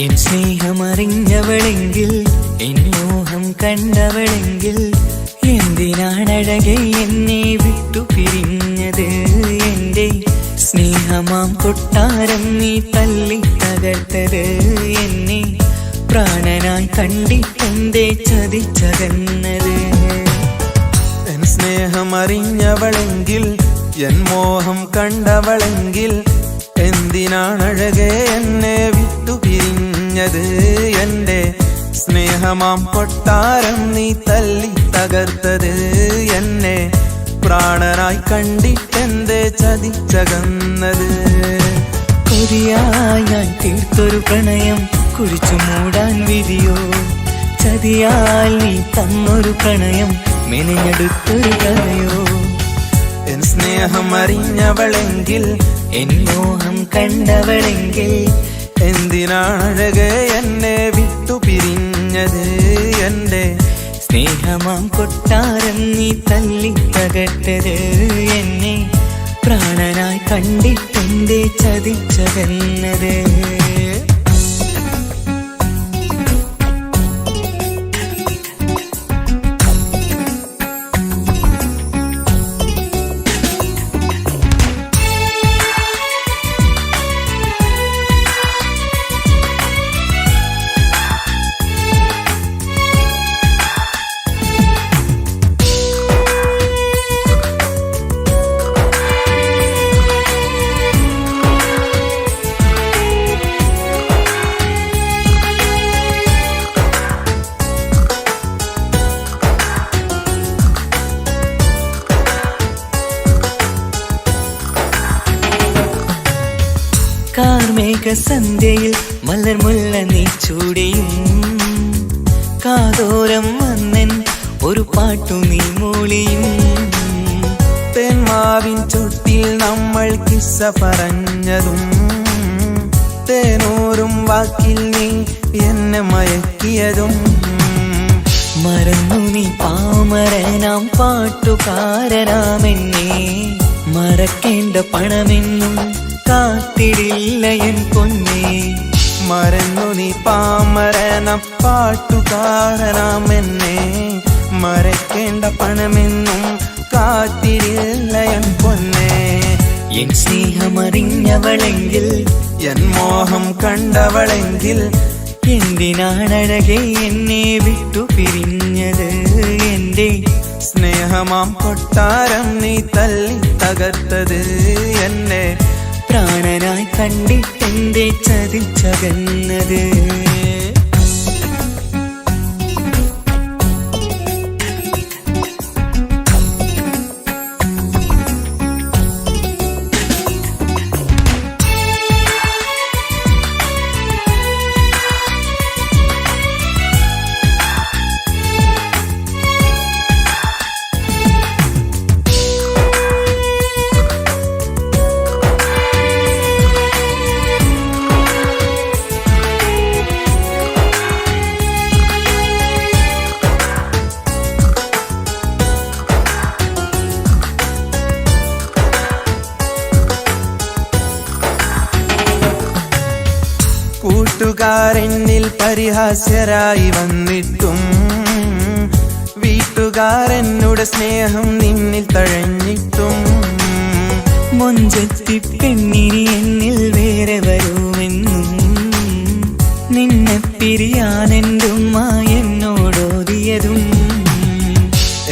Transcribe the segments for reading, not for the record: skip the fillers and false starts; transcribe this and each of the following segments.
N സ്നേഹമറിഞ്ഞവളെങ്കിൽ, N മോഹം കണ്ടവളെങ്കിൽ, എന്തിനാണഴകെ എന്നെ വിട്ടു പിരിഞ്ഞത്? എന്റെ സ്നേഹമാം കൊട്ടാരം നീ തല്ലി തകർത്തത്. എന്നെ പ്രാണനായി കണ്ടിട്ടെന്തേ ചതിച്ചകന്നത്? എൻ സ്നേഹമറിഞ്ഞവളെങ്കിൽ, എൻ മോഹം കണ്ടവളെങ്കിൽ, എന്തിനാണഴകെ എന്നെ വിട്ടു പിരിഞ്ഞത്? എന്റെ സ്നേഹമാം കൊട്ടാരം നീ തല്ലി തകർത്തത്. എന്നെ പ്രാണനായി കണ്ടിട്ടെന്തേ ചതിച്ചകന്നത്? കൊതിയായി ഞാൻ തീർത്തൊരു പ്രണയം കുഴിച്ചു മൂടാൻ വിധിയോ? ചതിയാൽ നീ തന്നൊരു പ്രണയം മെനഞ്ഞെടുത്തൊരു കഥയോ? എൻ സ്നേഹമറിഞ്ഞവളെങ്കിൽ, എൻ മോഹം കണ്ടവളെങ്കിൽ, എന്തിനാണഴകെ എന്നെ വിട്ടു പിരിഞ്ഞത്? എന്റെ സ്നേഹമാം കൊട്ടാരം നീ തല്ലി തകർത്തത്. എന്നെ പ്രാണനായി കണ്ടിട്ടെന്തേ ചതിച്ചകന്നത്? കാർമേഘസന്ധ്യയിൽ മലർമുല്ല നീ ചൂടിയും, കാതോരം വന്നൻ ഒരു പാട്ടു നീ മൂളിയും. തേന്മാവിൻ ചുട്ടിൽ നമ്മൾ കിസ്സ പറഞ്ഞതും, തേനൂറും വാക്കിൽ നീ എന്നെ മയക്കിയതും. മറന്നു നീ പാമരനാം പാട്ടുകാരനാമെന്നെ, മറക്കേണ്ട പണമെന്നും കാത്തിടില്ല എൻ പൊന്നേ. മറന്നു നീ പാമരനാം പാട്ടുകാരനാമെന്നെ, മറക്കേണ്ട പണമെന്നും കാത്തിടില്ല എൻ പൊന്നേ. എൻ സ്നേഹമറിഞ്ഞവളെങ്കിൽ, എൻ മോഹം കണ്ടവളെങ്കിൽ, എന്തിനാണഴകെ എന്നെ വിട്ടു പിരിഞ്ഞത്? എന്റെ സ്നേഹമാം കൊട്ടാരം നീ തല്ലി തകർത്തത്. എന്നെ പ്രാണനായി കണ്ടിട്ടെന്തേ ചതിച്ചകന്നത്? കൂട്ടുകാരെന്നിൽ പരിഹാസ്യരായി വന്നിട്ടും, വീട്ടുകാരെന്നുടെ സ്നേഹം നിന്നിൽ തഴഞ്ഞിട്ടും, മൊഞ്ചത്തി പെണ്ണിനി എന്നിൽ വേറെ വരുമെന്നും, നിന്നെ പിരിയാനെന്തുമ്മ എന്നോടോതിയതും.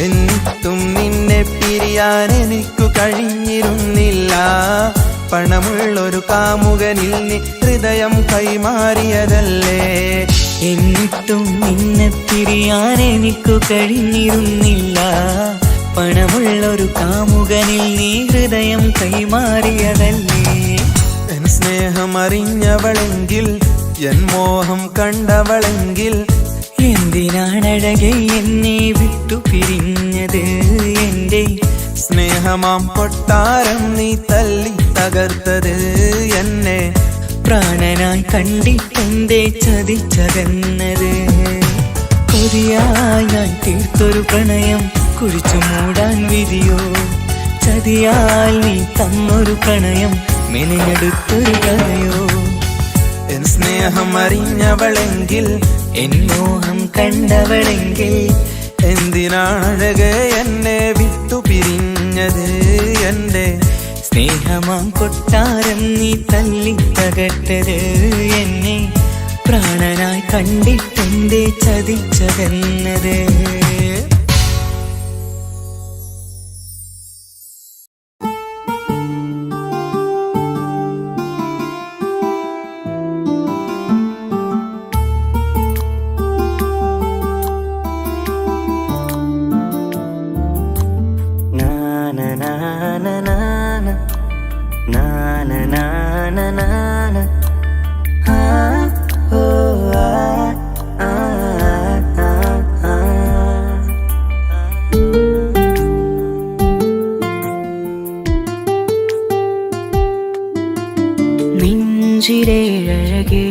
എന്നിട്ടും നിന്നെ പിരിയാൻ എനിക്കു കഴിഞ്ഞിരുന്നില്ല. പണമുള്ളൊരു കാമുകനിൽ നീ ഹൃദയം കൈമാറിയതല്ലേ? എന്നിട്ടും നിന്നെ പിരിയാൻ എനിക്കു കഴിഞ്ഞിരുന്നില്ല. പണമുള്ളൊരു കാമുകനിൽ നീ ഹൃദയം കൈമാറിയതല്ലേ? എൻ സ്നേഹമറിഞ്ഞവളെങ്കിൽ, എൻ മോഹം കണ്ടവളെങ്കിൽ, എന്തിനാണഴകെ എന്നെ വിട്ടു പിരിഞ്ഞത്? എന്റെ സ്നേഹമാം കൊട്ടാരം നീ തല്ലി തകർത്തത്. എന്നെ പ്രാണനായി കണ്ടിട്ടെന്തേ ചതിച്ചകന്നത്? കൊതിയായി ഞാൻ തീർത്തൊരു പ്രണയം കുഴിച്ചു മൂടാൻ വിധിയോ? ചതിയാൽ നീ തന്നൊരു പ്രണയം മെനഞ്ഞെടുത്തൊരു കഥയോ? എൻ സ്നേഹം അറിഞ്ഞവളെങ്കിൽ, എൻ മോഹം കണ്ടവളെങ്കിൽ, എന്തിനാണഴകെ എന്നെ വിട്ടു പിരിഞ്ഞത്? എന്റെ സ്നേഹമാം കൊട്ടാരം നീ തല്ലി തകർത്തത്. എന്നെ പ്രാണനായി കണ്ടിട്ടെന്തേ ചതിച്ചതെന്നത്? നെഞ്ചിലെ അഴകേ,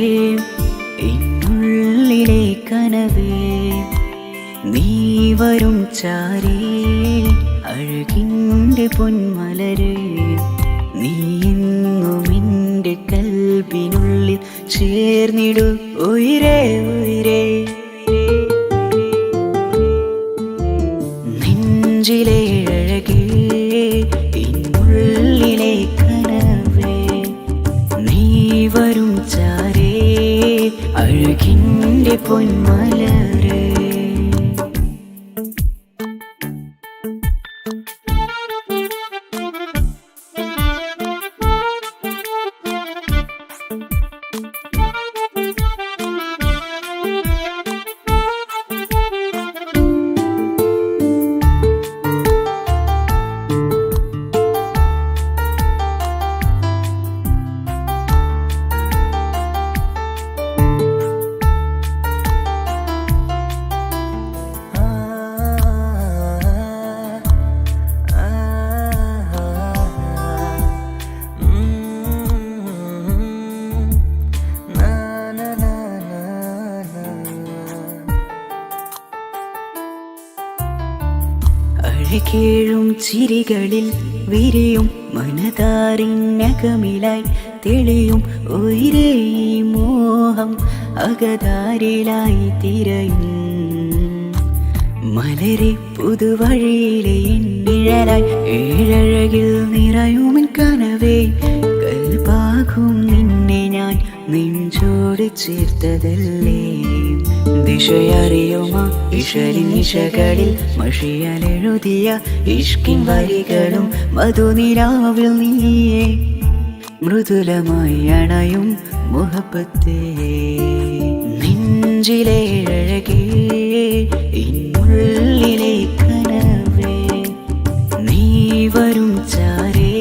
എന്നുള്ളിലെ കനവേ, നീ വരും ചാരേ, അഴകിൻ്റെ പൊന്മലരേ, നീ എന്നും എൻ്റെ കൽബിനുള്ളിൽ ചേർന്നിടു ഉയിരേ ഉയിരേ. നെഞ്ചിലെ അഴകേ, എന്നുള്ളിലെ കനവേ, നീ വരും ചാരേ, അഴകിൻ്റെ പൊന്മലരേ. അഴകേഴും ചിരികളിൽ വിരിയും മനതാരിനകമിലായി തെളിയും ഉയിരേ, മോഹം അകതാരിലായി തിരയും മലരെ പുതുവഴിയിലെ നിഴലായി ഏഴഴകിൽ നിറയുമെൻ കനവേ. കൽപാകും നിന്നെ ഞാൻ നെഞ്ചോട് ചേർത്തതല്ലേ, ദിശയറിയുമ ഇഷലിൻ നിശകളിൽ മഷിയാലെഴുതിയ ഇഷ്കിൻ വരികളും മധുനിലാവിൽ നീയേ മൃദുലമായി അണയും മുഹബത്തേ. നെഞ്ചിലെ അഴകേ, എന്നുള്ളിലെ കനവേ, നീ വരും ചാരേ,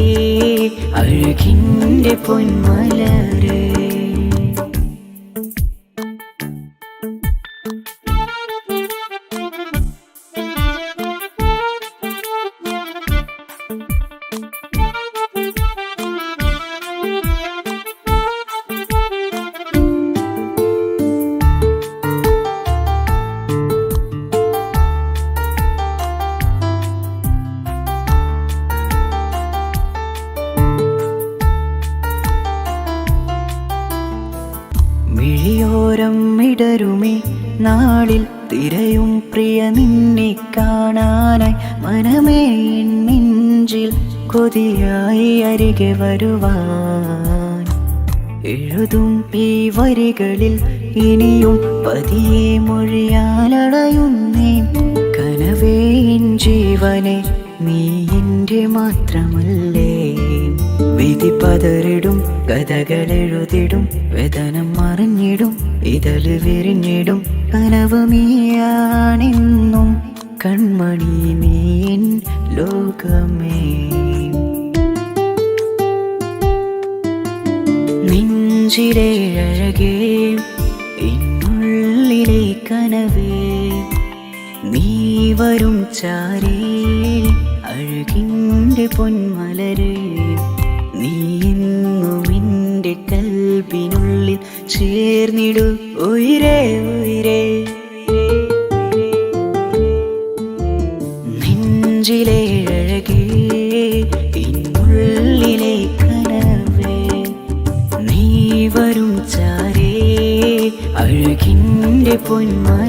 അഴകിൻ്റെ പൊന്മലരേ. മിഴിയോരം ഇടരുമേ നാളിൽ തിരയും പ്രിയ നിന്നെ കാണാനായി, മനമേ നെഞ്ചിൽ കൊതിയായി അരികെ വരുവാൻ. എഴുതും ഈ വരികളിൽ ഇനിയും പതിയെ മൊഴിയാലടയുന്നേ, കനവേ ജീവനെ നീ എൻ്റെ മാത്രമല്ലേ. വിധി പതറിടും കഥകളെഴുതിടും, വേദനം മറിഞ്ഞിടും ഇതള് വിരിഞ്ഞിടും, കനവ് നീയാണെന്നും കൺമണി നീ എൻ ലോകമേ. നെഞ്ചിലെ അഴകേ, എന്നുള്ളിലെ കനവേ, നീ വരും ചാരേ, അഴകിൻ്റെ പൊന്മലരേ, നീ എന്നും എൻ്റെ കൽബിനുള്ളിൽ ചേർന്നിടു ഉയിരേ ഉയിരേ. നെഞ്ചിലെ അഴകേ, എന്നുള്ളിലെ കനവേ, നീ വരും ചാരേ, പൊന്മഴ